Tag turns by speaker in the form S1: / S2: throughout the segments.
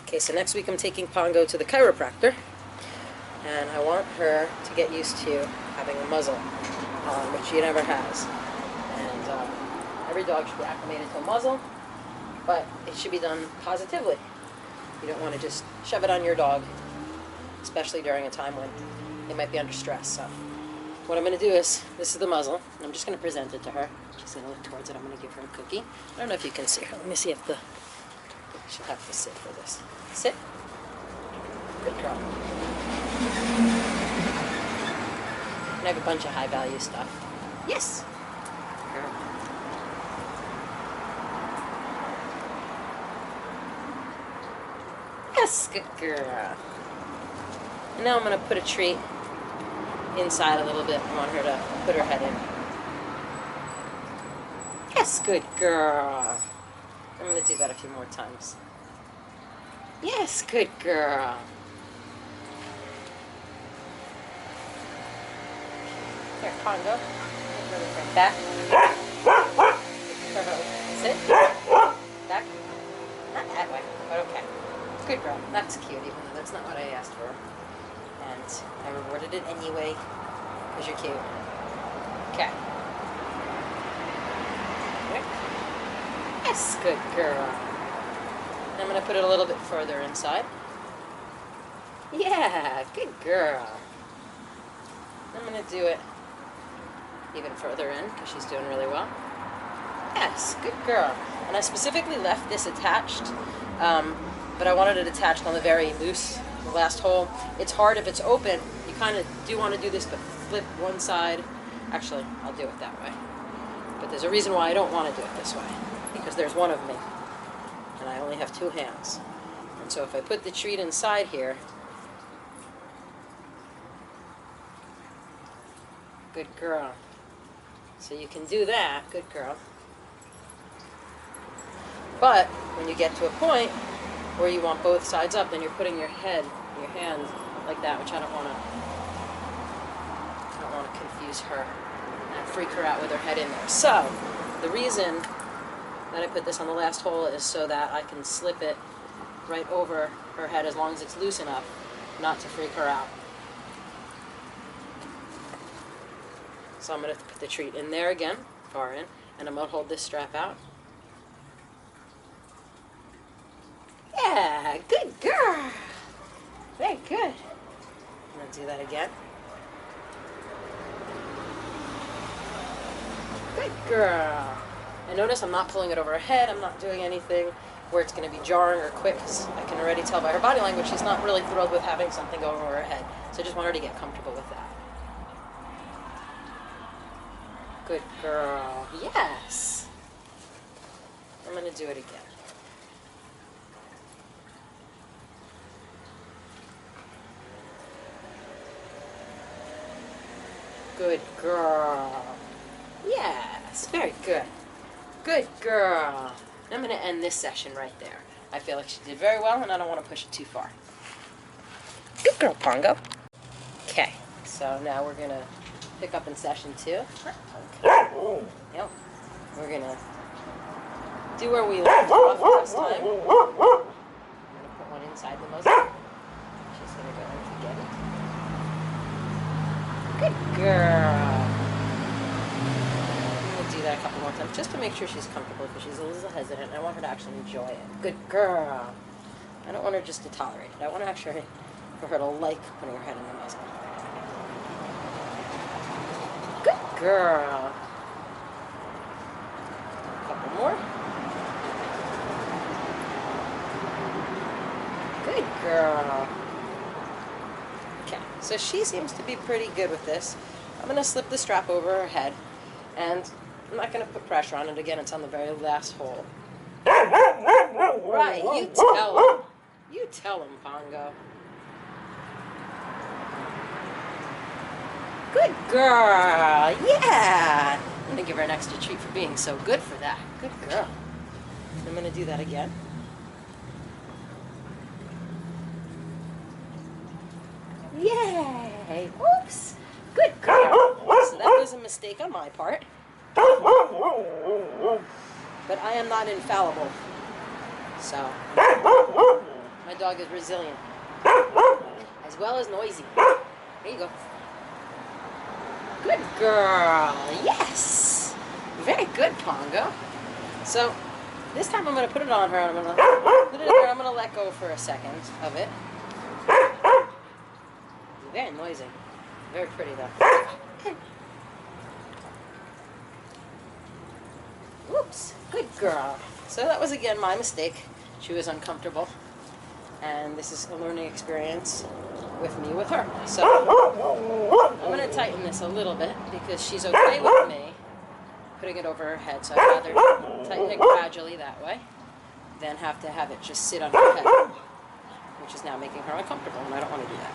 S1: Okay, so next week I'm taking Pongo to the chiropractor, and I want her to get used to having a muzzle, which she never has. And every dog should be acclimated to a muzzle, but it should be done positively. You don't want to just shove it on your dog, especially during a time when they might be under stress. So what I'm going to do is, this is the muzzle, and I'm just going to present it to her. She's going to look towards it. I'm going to give her a cookie. I don't know if you can see her. Let me see if she'll have to sit for this. Sit. Good girl. And I have a bunch of high-value stuff. Yes. Girl. Yes, good girl. And now I'm going to put a treat inside a little bit. I want her to put her head in. Yes, good girl. I'm going to do that a few more times. Yes, good girl. Here, Pongo. Back. Sit. Back. Not that way, but okay. Good girl. That's cute, even though that's not what I asked for. And I rewarded it anyway, because you're cute. Okay. Yes, good girl. And I'm going to put it a little bit further inside. Yeah, good girl. I'm going to do it even further in, because she's doing really well. Yes, good girl. And I specifically left this attached, but I wanted it attached on the very loose, the last hole. It's hard if it's open. You kind of do want to do this, but flip one side. Actually, I'll do it that way. But there's a reason why I don't want to do it this way, because there's one of me, and I only have two hands. And so if I put the treat inside here, good girl. So you can do that, good girl. But when you get to a point where you want both sides up, then you're putting your head, your hand like that, which I don't want to confuse her and freak her out with her head in there. So the reason that I put this on the last hole is so that I can slip it right over her head as long as it's loose enough not to freak her out. So I'm going to put the treat in there again, far in, and I'm going to hold this strap out. Yeah, good girl. Very good. I'm going to do that again. Good girl. And notice I'm not pulling it over her head. I'm not doing anything where it's going to be jarring or quick, because I can already tell by her body language she's not really thrilled with having something go over her head. So I just want her to get comfortable with that. Good girl. Yes. I'm going to do it again. Good girl. Yes, very good. Good girl. I'm going to end this session right there. I feel like she did very well, and I don't want to push it too far. Good girl, Pongo. Okay, so now we're going to pick up in session 2. Okay. Yep. We're going to do where we left off last time. I'm going to put one inside the muzzle. She's going to go in to get it. Good girl. I'm going to do that a couple more times just to make sure she's comfortable, because she's a little hesitant. I want her to actually enjoy it. Good girl. I don't want her just to tolerate it. I want to actually for her to like putting her head in the muzzle. Good girl. A couple more. Good girl. Okay, so she seems to be pretty good with this. I'm going to slip the strap over her head, and I'm not going to put pressure on it. Again, it's on the very last hole. Right, you tell him. You tell him, Pongo. Good girl. Yeah. I'm going to give her an extra treat for being so good for that. Good girl. I'm going to do that again. Yay. Oops. Good girl. So that was a mistake on my part. But I am not infallible. So My dog is resilient. As well as noisy. There you go. Good girl. Yes. Very good, Pongo. So, this time I'm going to put it on her. I'm going to put it in there. I'm going to let go for a second of it. Very noisy. Very pretty, though. Whoops. Good girl. So that was, again, my mistake. She was uncomfortable. And this is a learning experience with me with her. So I'm going to tighten this a little bit because she's okay with me putting it over her head. So I'd rather tighten it gradually that way than have to have it just sit on her head, which is now making her uncomfortable, and I don't want to do that.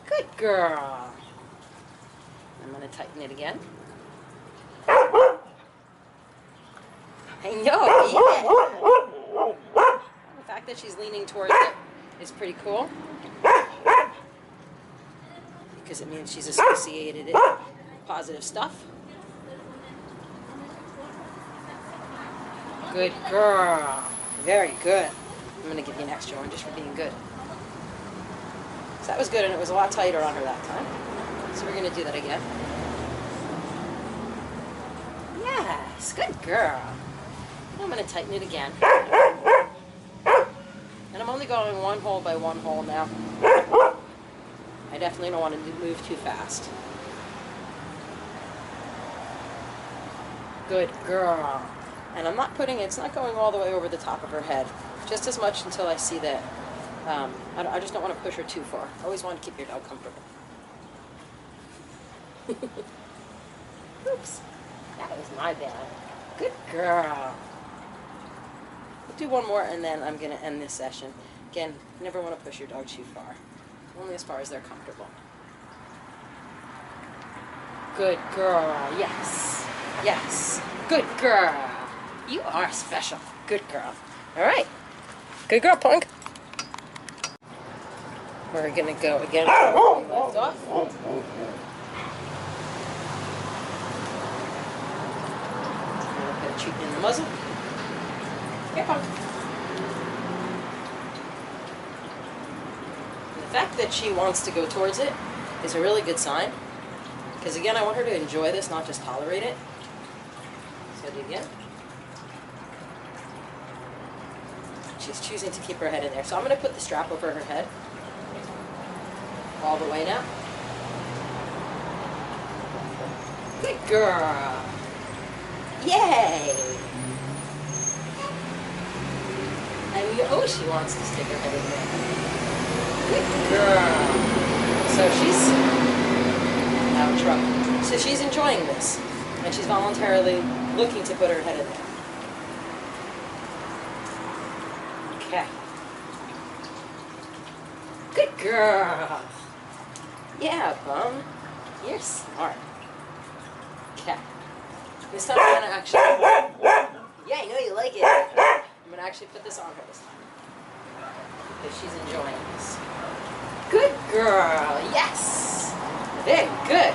S1: Good girl. I'm going to tighten it again. I know, yeah. The fact that she's leaning towards it is pretty cool because it means she's associated it with positive stuff. Good girl. Very good. I'm going to give you an extra one just for being good. So that was good, and it was a lot tighter on her that time. So we're going to do that again. Yes, good girl. I'm going to tighten it again. And I'm only going one hole by one hole now. I definitely don't want to move too fast. Good girl. And I'm not putting it, it's not going all the way over the top of her head. Just as much until I see that, I just don't want to push her too far. I always want to keep your dog comfortable. Oops. That was my bad. Good girl. We'll do one more and then I'm going to end this session. Again, you never want to push your dog too far. Only as far as they're comfortable. Good girl. Yes. Yes. Good girl. You are special. Good girl. All right. Good girl, Punk. We're going to go again where we left off. Treat in the muzzle. Here, Punk. And the fact that she wants to go towards it is a really good sign. Because again, I want her to enjoy this, not just tolerate it. So do it again. She's choosing to keep her head in there. So I'm going to put the strap over her head. All the way now. Good girl. Yay! And she wants to stick her head in there. Good girl. So she's out of trouble. So she's enjoying this, and she's voluntarily looking to put her head in there. Okay. Good girl. Yeah, Bum. You're smart. Okay. This time I'm going to actually... Yeah, I know you like it. I'm going to actually put this on her this time. Because she's enjoying this. Good girl. Yes. Very good.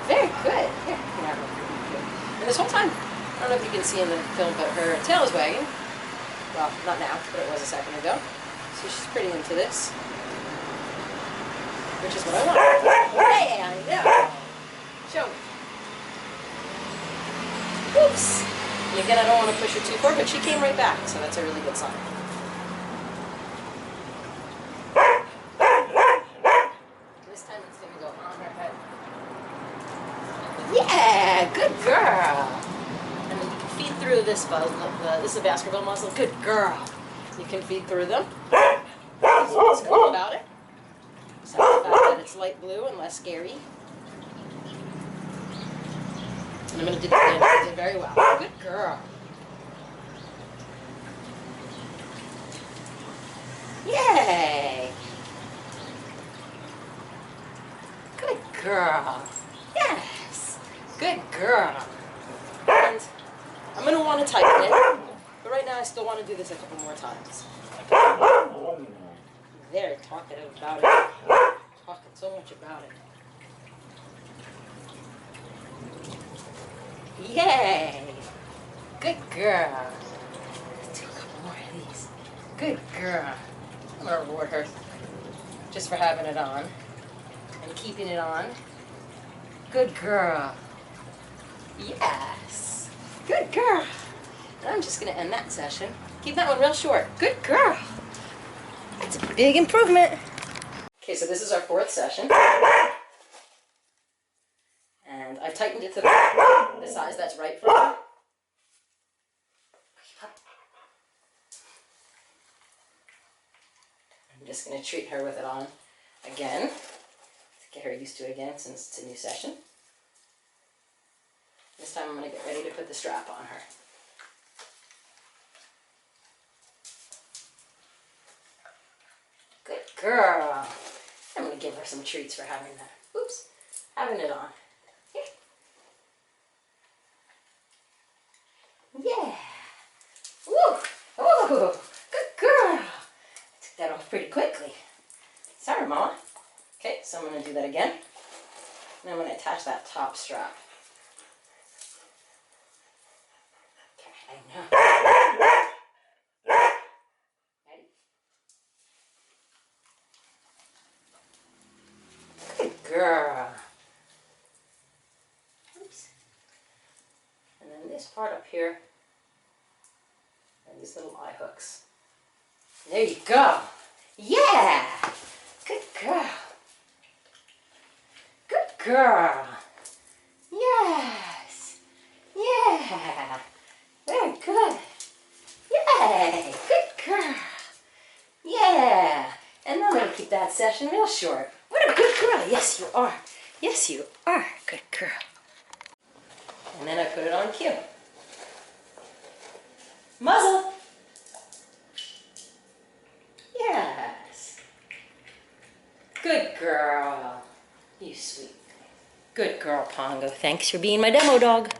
S1: Very good. Here, you can have her. And this whole time, I don't know if you can see in the film, but her tail is wagging. Well, not now, but it was a second ago. So she's pretty into this. Which is what I want. Hey, I know. Show me. Oops. And again, I don't want to push her too far, but she came right back, so that's a really good sign. This time it's going to go on her head. Yeah, good girl. And then you can feed through this this is a basketball muzzle. Good girl. You can feed through them. That's what's cool about it. Besides the fact that it's light blue and less scary. And I'm going to do this again. She did very well. Good girl. Yay! Good girl. Yes. Good girl. And I'm going to want to tighten it. But right now I still want to do this a couple more times. Very talkative about it. Talking so much about it. Yay! Good girl. Let's do a couple more of these. Good girl. I'm gonna reward her just for having it on and keeping it on. Good girl. Yes. Good girl. And I'm just gonna end that session. Keep that one real short. Good girl. That's a big improvement. Okay, so this is our 4th session. And I've tightened it to the size that's right for her. I'm just going to treat her with it on again to get her used to it again since it's a new session. This time I'm going to get ready to put the strap on her. Good girl. I'm going to give her some treats for having that. Oops, having it on. Here. Yeah. Woo. Woo. Good girl. Took that off pretty quickly. Sorry, Mama. Okay, so I'm going to do that again. And I'm going to attach that top strap. Okay, I know. Ready? Good girl. Oops. And then this part up here, and these little eye hooks. There you go. Yeah. Good girl. Good girl. Yes. Yeah. Very good. Yay. Good girl. Yeah. And I'm going to keep that session real short. What a good girl. Yes, you are. Yes, you are. Good girl. And then I put it on cue. Muzzle. Yes. Good girl. You sweet. Good girl, Pongo. Thanks for being my demo dog.